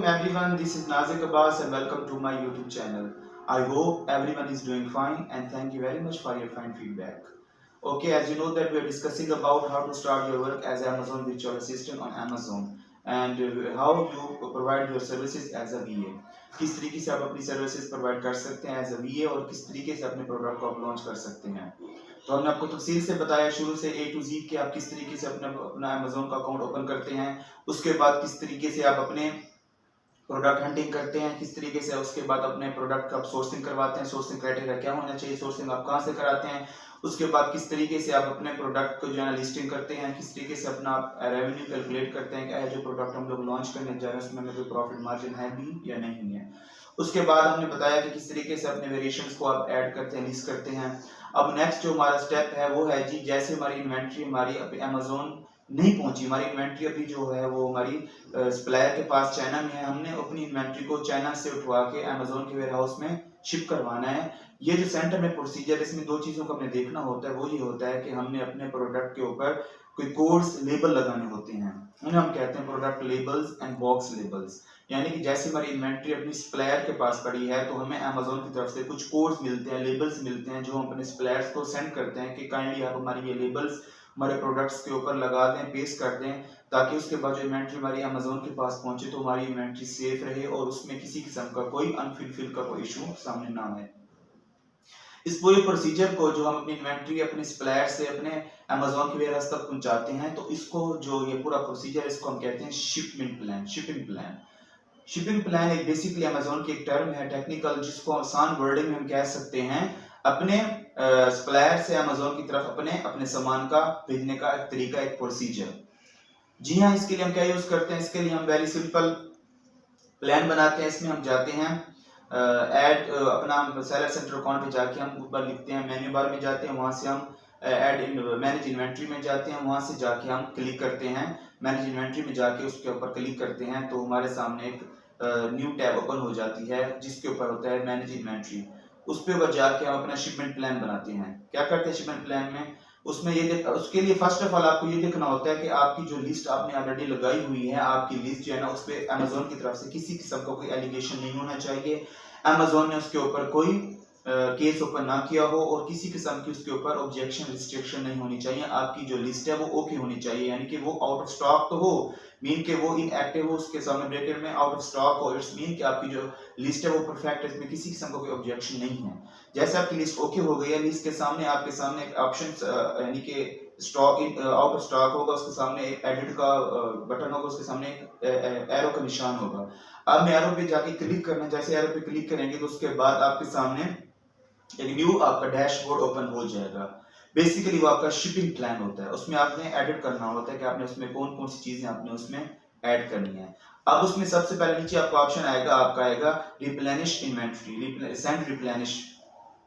everyone, this is Nazik Abbas and welcome to my YouTube channel. I hope everyone is doing fine and thank you very much for your fine feedback. Okay, as you know that we are discussing about how to start your work as Amazon virtual assistant on Amazon and how you provide your services as a VA. किस तरीके से आप अपनी services provide कर सकते हैं as a VA और किस तरीके से अपने प्रोडक्ट को आप लॉन्च कर सकते हैं। तो हमने आपको तफसील से बताया शुरू से A to Z कि आप किस तरीके से अपना अमेजोन का अकाउंट ओपन करते हैं, उसके बाद किस तरीके से आप अपने प्रोडक्ट हंटिंग करते हैं, किस तरीके से उसके बाद अपने प्रोडक्ट का सोर्सिंग करवाते हैं, सोर्सिंग क्राइटेरिया क्या होना चाहिए, सोर्सिंग आप कहाँ से कराते हैं, उसके बाद किस तरीके से आप अपने प्रोडक्ट को जो है लिस्टिंग करते हैं, किस तरीके से अपना रेवेन्यू कैलकुलेट करते हैं, क्या है जो प्रोडक्ट हम लोग लॉन्च करने जा रहे हैं उसमें हमें कोई प्रॉफिट मार्जिन है भी या नहीं है। उसके बाद हमने बताया कि किस तरीके से अपने वेरिएशंस को आप ऐड करते हैं, लिस्ट करते हैं। अब नेक्स्ट जो हमारा स्टेप है वो है जी, जैसे हमारी इन्वेंट्री हमारी अमेजोन नहीं पहुंची, हमारी इन्वेंट्री अभी जो है वो हमारी सप्लायर के पास चाइना में है, हमने अपनी इन्वेंट्री को चाइना से उठवा के अमेजोन के वेयरहाउस में शिप करवाना है। ये जो सेंटर में प्रोसीजर, इसमें दो चीजों को हमें देखना होता है। वो ये होता है कि हमने अपने प्रोडक्ट के ऊपर कोई कोड्स लेबल लगाने होते हैं, उन्हें हम कहते हैं product labels and box labels. यानी कि जैसे हमारी इन्वेंट्री अपनी सप्लायर के पास पड़ी है तो हमें अमेजोन की तरफ से कुछ कोड्स मिलते हैं, लेबल्स मिलते हैं, जो हम अपने सप्लायर्स को सेंड करते हैं कि काइंडली आप हमारी ये लेबल्स हमारे प्रोडक्ट्स के ऊपर लगा दें, पेस्ट कर दें, ताकि उसके बाद जो इन्वेंट्री हमारी अमेजोन के पास पहुंचे तो हमारी इन्वेंट्री सेफ रहे और उसमें किसी किस्म का कोई अनफुलफिल का कोई इशू सामने ना आए। इस पूरे प्रोसीजर को जो हम अपनी इन्वेंट्री अपने सप्लायर से अपने अमेजोन के वेयरहाउस तक पहुंचाते हैं, तो इसको जो ये पूरा प्रोसीजर इसको हम कहते हैं shipment plan, shipping plan. Shipping plan एक बेसिकली अमेजोन की एक टर्म है टेक्निकल, जिसको आसान वर्डिंग में हम कह सकते हैं अपने सप्लायर से अमेजोन की तरफ अपने सामान का भेजने का एक तरीका, एक प्रोसीजर। जी हाँ, इसके लिए हम क्या यूज करते हैं, इसके लिए हम वेरी सिंपल प्लान बनाते हैं। इसमें हम जाते हैं ऐड अपना सेलर सेंटर अकाउंट पे जाके हम ऊपर लिखते हैं, मेन्यू बार में जाते हैं, वहां से हम ऐड मैनेज इन्वेंट्री में जाते हैं, वहां से जाके हम क्लिक करते हैं मैनेज इन्वेंट्री में, जाके उसके ऊपर क्लिक करते हैं तो हमारे सामने एक न्यू टैब ओपन हो जाती है जिसके ऊपर होता है मैनेज इन्वेंट्री। उस पे ऊपर जाके हम अपना शिपमेंट प्लान बनाते हैं। क्या करते हैं शिपमेंट प्लान में, उसमें उसके लिए फर्स्ट ऑफ ऑल आपको ये देखना होता है कि आपकी जो लिस्ट आपने ऑलरेडी लगाई हुई है, आपकी लिस्ट जो है ना, उस पे अमेजोन की तरफ से किसी किस्म का कोई एलिगेशन नहीं होना चाहिए, अमेजोन ने उसके ऊपर कोई केस ओपन ना किया हो और किसी किस्म की उसके ऊपर ऑब्जेक्शन रिस्ट्रिक्शन नहीं होनी चाहिए। आपकी जो लिस्ट है वो ओके होनी चाहिए, यानी कि वो आउट ऑफ स्टॉक तो हो, मीन के वो इनएक्टिव हो, उसके सामने ब्रैकेट में आउट ऑफ स्टॉक हो, इट्स मीन कि आपकी जो लिस्ट है वो परफेक्ट है, इसमें किसी किस्म का कोई ऑब्जेक्शन नहीं है। जैसे आपकी लिस्ट ओके हो गई है, लिस्ट के सामने आपके सामने एक ऑप्शन यानी कि स्टॉक आउट ऑफ स्टॉक होगा, उसके सामने एक एडिट का बटन होगा, उसके सामने एक एरो का निशान होगा। अब एरो पे जाके क्लिक करना है, जैसे एरो पे क्लिक करेंगे तो उसके बाद आपके सामने एक न्यू आपका डैशबोर्ड ओपन हो जाएगा। बेसिकली वो आपका शिपिंग प्लान होता है, उसमें आपने एडिट करना होता है कि आपने उसमें कौन कौन सी चीजें आपने उसमें ऐड करनी है। अब उसमें सबसे पहले नीचे आपका ऑप्शन आएगा, आपका आएगा replenish inventory,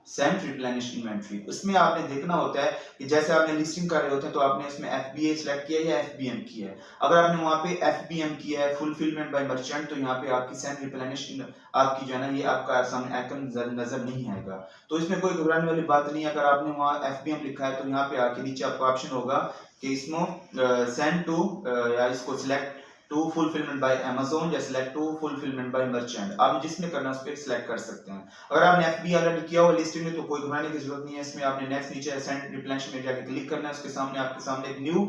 send replenish inventory. उसमें आपने देखना होता है कि जैसे आपने लिस्टिंग कर रहे होते हैं तो आपने इसमें FBA सिलेक्ट किया है या FBM किया है। अगर आपने वहां पे FBM किया है, फुलफिलमेंट बाय मर्चेंट, तो यहाँ पे आपकी सेंड रिप्लेनिश आपकी जो है ना, ये आपका सामने आइकन नजर नहीं आएगा। तो इसमें कोई घबराने वाली बात नहीं है। अगर आपने वहां FBM लिखा है तो यहाँ पे आके नीचे आपका ऑप्शन होगा कि इसमें सेंड टू या इसको select to fulfilment by Amazon या select to fulfilment by merchant, आप जिसमें करना है उस पर सिलेक्ट कर सकते हैं। अगर आपने FB ऑलरेडी किया हुआ लिस्टिंग में तो कोई घबराने की जरूरत नहीं है। इसमें आपने नेक्स्ट नीचे सेंड रिप्लेनिश में जाके क्लिक करना है, उसके सामने आपके सामने एक new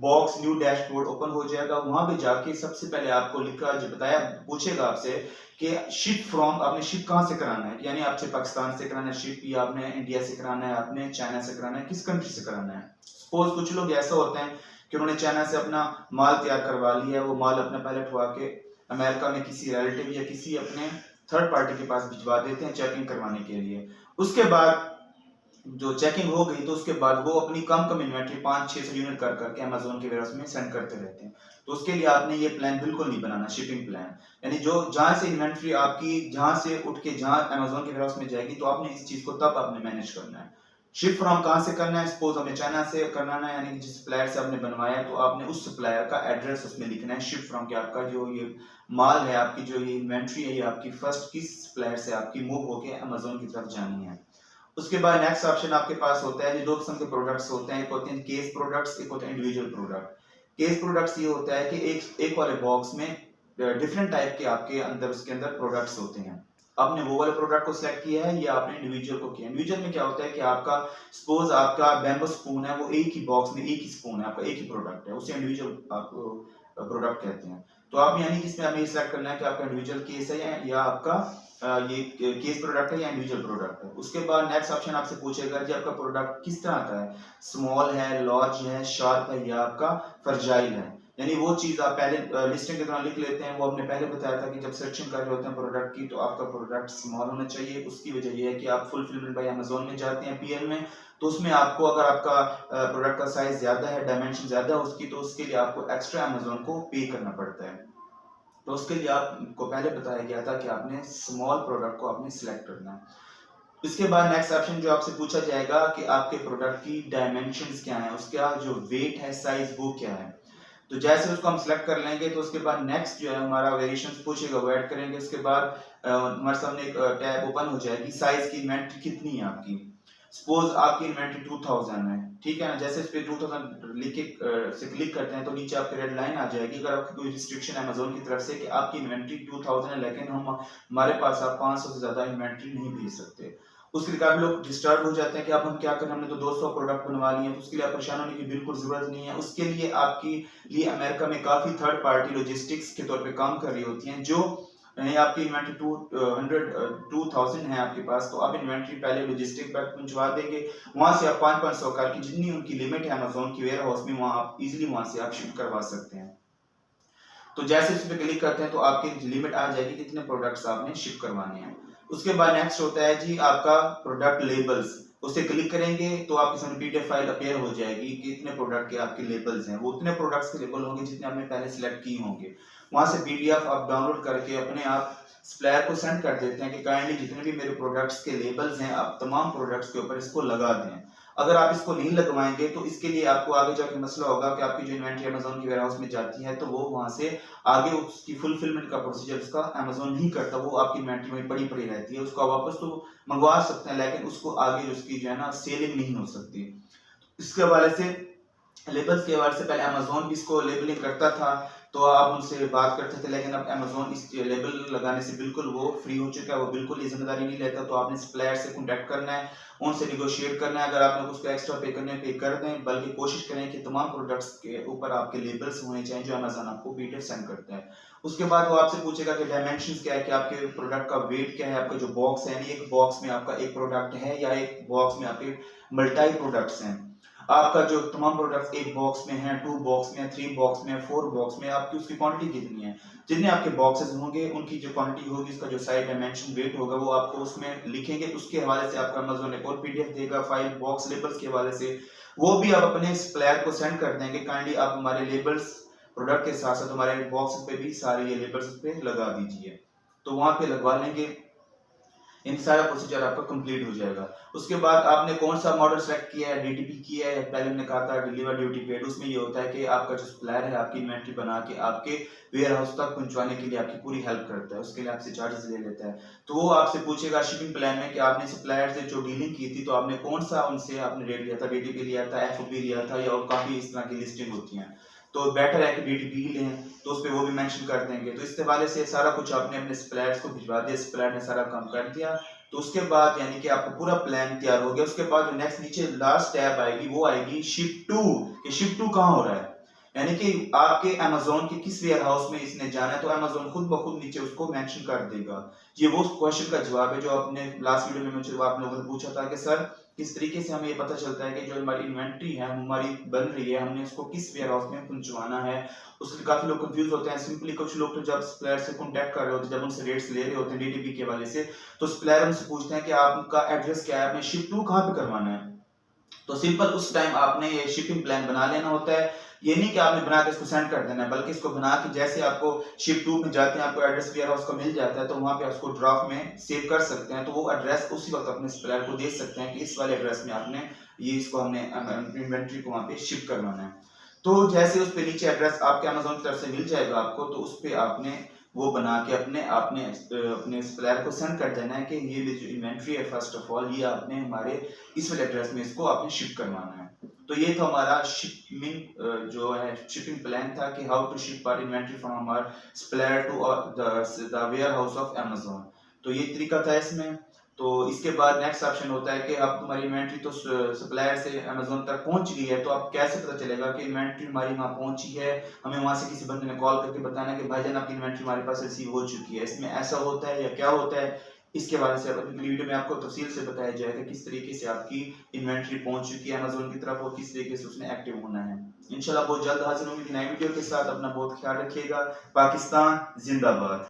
box, new dashboard open हो जाएगा। वहां पे जाके सबसे पहले आपको लिखा जो बताया पूछेगा आपसे कि शिप फ्रॉम, आपने शिप कहां से कराना है, यानी आपसे पाकिस्तान से कराना है शिप, या आपने इंडिया से कराना है, आपने चाइना से कराना है, किस कंट्री से कराना है। सपोज कुछ लोग ऐसा होते हैं कि उन्होंने चाइना से अपना माल तैयार करवा लिया है, वो माल अपने पहले उठवा के अमेरिका में किसी रिलेटिव या किसी अपने थर्ड पार्टी के पास भिजवा देते हैं चेकिंग करवाने के लिए। उसके बाद जो चेकिंग हो गई तो उसके बाद वो अपनी कम इन्वेंट्री 500-600 यूनिट कर करके अमेजोन के वेयरहाउस में सेंड करते रहते हैं। तो उसके लिए आपने ये प्लान बिल्कुल नहीं बनाना, शिपिंग प्लान, यानी जो जहां से इन्वेंट्री आपकी जहां से उठ के जहां अमेजोन के वेयरहाउस में जाएगी तो आपने इस चीज को तब आपने मैनेज करना है। शिप फ्रॉम कहां से करना है, सपोज हमें चाइना से करना है, यानी कि जिस सप्लायर से आपने बनवाया है तो आपने उस सप्लायर का एड्रेस उसमें लिखना है। शिप फ्रॉम कि आपका जो ये माल है, आपकी जो ये इन्वेंट्री है, ये आपकी फर्स्ट किस सप्लायर से आपकी मूव होके अमेजोन की तरफ जानी है। उसके बाद नेक्स्ट ऑप्शन आपके पास होता है, दो किस्म के प्रोडक्ट्स होते हैं, एक होते हैं केस प्रोडक्ट्स, एक होते हैं इंडिविजुअल प्रोडक्ट। केस प्रोडक्ट्स ये होता है कि एक वाले बॉक्स में डिफरेंट टाइप के आपके अंदर उसके अंदर प्रोडक्ट्स होते हैं। आपने वो वाले प्रोडक्ट को सिलेक्ट किया है या आपने इंडिविजुअल को किया। इंडिविजुअल में क्या होता है कि आपका सपोज आपका बैम्बू स्पून है, वो एक ही बॉक्स में एक ही स्पून है, आपका एक ही प्रोडक्ट है, उसे इंडिविजुअल आप प्रोडक्ट कहते हैं। तो आप यानी कि इसमें आपने सिलेक्ट करना है कि आपका इंडिविजुअल केस है या आपका ये केस प्रोडक्ट है या इंडिविजुअल प्रोडक्ट है। उसके बाद नेक्स्ट ऑप्शन आपसे पूछेगा कि आपका प्रोडक्ट किस तरह का है, स्मॉल है, लार्ज है, शार्प है या आपका फ्रजाइल है। यानी वो चीज आप पहले लिस्टिंग के दौरान लिख लेते हैं। वो हमने पहले बताया था कि जब सर्चिंग कर रहे होते हैं प्रोडक्ट की, तो आपका प्रोडक्ट स्मॉल होना चाहिए। उसकी वजह ये है कि आप फुलफिलमेंट बाय अमेज़न में जाते हैं पीएल में, तो उसमें आपको अगर आपका प्रोडक्ट का साइज ज्यादा है, डायमेंशन ज्यादा है उसकी, तो उसके लिए आपको एक्स्ट्रा अमेज़न को पे करना पड़ता है। तो उसके लिए आपको पहले बताया गया था कि आपने स्मॉल प्रोडक्ट को आपने सिलेक्ट करना है। इसके बाद नेक्स्ट ऑप्शन जो आपसे पूछा जाएगा कि आपके प्रोडक्ट की डायमेंशंस क्या है, उसका जो वेट है, साइज, वो क्या है। तो जैसे उसको हम सिलेक्ट कर लेंगे तो उसके बाद नेक्स्ट जो है हमारा वेरिएशंस पूछेगा, वो ऐड करेंगे। उसके बाद हमारे सामने एक टैब ओपन हो जाएगी, साइज की इन्वेंट्री कितनी है आपकी। सपोज आपकी इन्वेंट्री 2000 है, ठीक है ना। जैसे इस पे 2000 लिख के से क्लिक करते हैं तो नीचे आपकी रेड लाइन आ जाएगी। अगर आपकी कोई रिस्ट्रिक्शन है अमेज़न की तरफ से कि आपकी इन्वेंट्री 2000 है, लेकिन हम हमारे पास आप 500 से ज्यादा इन्वेंट्री नहीं भेज सकते, उसके लिए काफी लोग डिस्टर्ब हो जाते हैं कि अब हम क्या करें, हमने तो 200 प्रोडक्ट बनवा लिए हैं। तो उसके लिए आप परेशान होने की बिल्कुल जरूरत नहीं है। उसके लिए आपकी लिए अमेरिका में काफी थर्ड पार्टी लॉजिस्टिक्स के तौर पे काम कर रही होती हैं, जो नहीं आपकी इन्वेंट्री 2000 है आपके पास, तो आप इन्वेंट्री पहले लॉजिस्टिक पर पहुंचवा देंगे। वहां से आप 500 कार की जितनी उनकी लिमिट है अमेज़न की वेयर हाउस में, वहां आप इजीली वहां से आप शिप करवा सकते हैं। तो जैसे इस पे क्लिक करते हैं तो आपकी लिमिट आ जाएगी कितने प्रोडक्ट्स आपने शिप करवाने हैं। उसके बाद नेक्स्ट होता है जी आपका प्रोडक्ट लेबल्स। उसे क्लिक करेंगे तो आपके सामने पीडीएफ फाइल अपीयर हो जाएगी कि कितने प्रोडक्ट के आपके लेबल्स हैं। वो उतने प्रोडक्ट्स के लेबल होंगे जितने आपने पहले सिलेक्ट किए होंगे। वहां से पीडीएफ आप डाउनलोड करके अपने आप सप्लायर को सेंड कर देते हैं कि काइंडली जितने भी मेरे प्रोडक्ट्स के लेबल्स हैं आप तमाम प्रोडक्ट्स के ऊपर इसको लगा दें। अगर आप इसको नहीं लगवाएंगे तो इसके लिए आपको आगे जाके मसला होगा कि आपकी जो इन्वेंट्री अमेज़न की वेयरहाउस में जाती है तो वो वहां से आगे उसकी फुलफिलमेंट का प्रोसीजर उसका अमेज़न नहीं करता, वो आपकी इन्वेंट्री में पड़ी पड़ी रहती है। उसको वापस तो मंगवा सकते हैं लेकिन उसको आगे उसकी जो है ना सेलिंग नहीं हो सकती। इसके हवाले से लेबल्स के हवाले से पहले अमेज़न भी इसको लेबलिंग करता था, तो आप उनसे बात करते थे, लेकिन अब अमेज़न इस लेबल लगाने से बिल्कुल वो फ्री हो चुका है, वो बिल्कुल ये जिम्मेदारी नहीं लेता। तो आपने सप्लायर से कॉन्टैक्ट करना है, उनसे निगोशिएट करना है। अगर आप लोग उसको एक्स्ट्रा पे करने पे कर दें, बल्कि कोशिश करें कि तमाम प्रोडक्ट्स के ऊपर आपके लेबल्स होने चाहिए जो अमेज़न आपको पीडीएफ सेंड करता है। उसके बाद वो आपसे पूछेगा कि डायमेंशंस क्या है, कि आपके प्रोडक्ट का वेट क्या है, आपका जो बॉक्स है, यानी एक बॉक्स में आपका एक प्रोडक्ट है या एक बॉक्स में आपके मल्टी प्रोडक्ट्स हैं। आपका जो तमाम प्रोडक्ट्स एक बॉक्स में है, 2 बॉक्स में, 3 बॉक्स में, 4 बॉक्स में, आपकी उसकी क्वांटिटी कितनी है। जितने आपके बॉक्सेस होंगे उनकी जो क्वांटिटी होगी, उसका जो साइज डायमेंशन वेट होगा वो आपको उसमें लिखेंगे। उसके हवाले से आपका अमेज़न एक और पीडीएफ देगा फाइल बॉक्स लेबल्स के हवाले से, वो भी आप अपने सप्लायर को सेंड कर देंगे। काइंडली आप हमारे लेबल्स प्रोडक्ट के साथ साथ हमारे बॉक्स पे भी सारे ये लेबल्स पे लगा दीजिए। तो वहां पे लगवा लेंगे, इन सारा प्रोसीजर आपका कंप्लीट हो जाएगा। उसके बाद आपने कौन सा मॉडल सेलेक्ट किया है, डीटीपी किया है, पहले हमने कहा था डिलीवर ड्यूटी पेड। उसमें ये होता है कि आपका जो सप्लायर है आपकी इन्वेंट्री बना के आपके वेयर हाउस तक पहुंचवाने के लिए आपकी पूरी हेल्प करता है, उसके लिए आपसे चार्जेस ले लेता है। तो वो आपसे पूछेगा शिपिंग प्लान में कि आपने सप्लायर से जो डीलिंग की थी तो आपने कौन सा उनसे आपने रेट लिया था, डीटीपी लिया था, एफओबी लिया था, या और काफी इस तरह की लिस्टिंग होती है। तो बेटर है कि डीटीपी ही लें, तो उस पर वो भी मेंशन कर देंगे। तो इस हवाले से सारा कुछ आपने अपने सप्लायर्स को भिजवा दिया, सप्लायर ने सारा काम कर दिया। तो उसके बाद यानी कि आपका पूरा प्लान तैयार हो गया। उसके बाद जो नेक्स्ट नीचे लास्ट टैब आएगी वो आएगी शिप टू, कि शिप टू कहाँ हो रहा है, यानी कि आपके अमेज़न के किस वेयर हाउस में इसने जाना है। तो अमेज़न खुद ब खुद नीचे उसको मेंशन कर देगा। ये वो क्वेश्चन का जवाब है जो आपने लास्ट वीडियो में मुझे आप लोगों ने पूछा था कि सर किस तरीके से हमें ये पता चलता है कि जो हमारी इन्वेंट्री है हमारी बन रही है, हमने उसको किस वेयर हाउस में पहुंचवाना है। उसके काफी लोग कंफ्यूज होते हैं। सिंपली कुछ लोग तो जब सप्लायर से कांटेक्ट कर रहे होते हैं, जब उनसे रेट्स ले रहे होते हैं डीटीपी के हवाले से, तो सप्लायर उनसे पूछते हैं कि आपका एड्रेस क्या है, आपने शिप टू कहाँ पे करवाना है। तो सिंपल उस टाइम आपने ये शिपिंग प्लान बना लेना होता है। ये नहीं कि आपने बना के इसको सेंड कर देना है, बल्कि इसको बना के जैसे आपको शिप टू में जाते हैं आपको एड्रेस वेयर हाउस का मिल जाता है, तो वहां पे उसको ड्राफ्ट में सेव कर सकते हैं। तो वो एड्रेस उसी वक्त अपने सप्लायर को दे सकते हैं कि इस वाले एड्रेस में आपने ये इसको हमने इन्वेंट्री को वहां पे शिप करवाना है। तो जैसे उस पे नीचे एड्रेस आपके अमेज़न की तरफ से मिल जाएगा आपको, तो उस पे आपने वो बना के अपने आपने अपने सप्लायर को सेंड कर देना है कि ये जो इन्वेंट्री है फर्स्ट ऑफ ऑल ये आपने हमारे इस वाले एड्रेस में इसको आपने शिप करवाना है। तो ये था हमारा शिपिंग जो है शिपिंग प्लान था कि how to ship our inventory from हमार supplier to the warehouse of Amazon. तो ये तरीका था इसमें। तो इसके बाद नेक्स्ट ऑप्शन होता है कि अब तुम्हारी इन्वेंट्री तो सप्लायर से अमेजोन तक पहुंच गई है, तो अब कैसे पता चलेगा कि इन्वेंट्री हमारी वहां पहुंची है। हमें वहां से किसी बंदे ने कॉल करके बताना कि भाईजान आपकी इन्वेंट्री हमारे पास रिसीव हो चुकी है। इसमें ऐसा होता है या क्या होता है, इसके बारे से अगली वीडियो में आपको तफसील से बताया जाएगा किस तरीके से आपकी इन्वेंट्री पहुंच चुकी है अमेजोन की तरफ और किस तरीके से उसने एक्टिव होना है। इंशाल्लाह बहुत जल्द हाजिर होंगे नई वीडियो के साथ। अपना बहुत ख्याल रखिएगा। पाकिस्तान जिंदाबाद।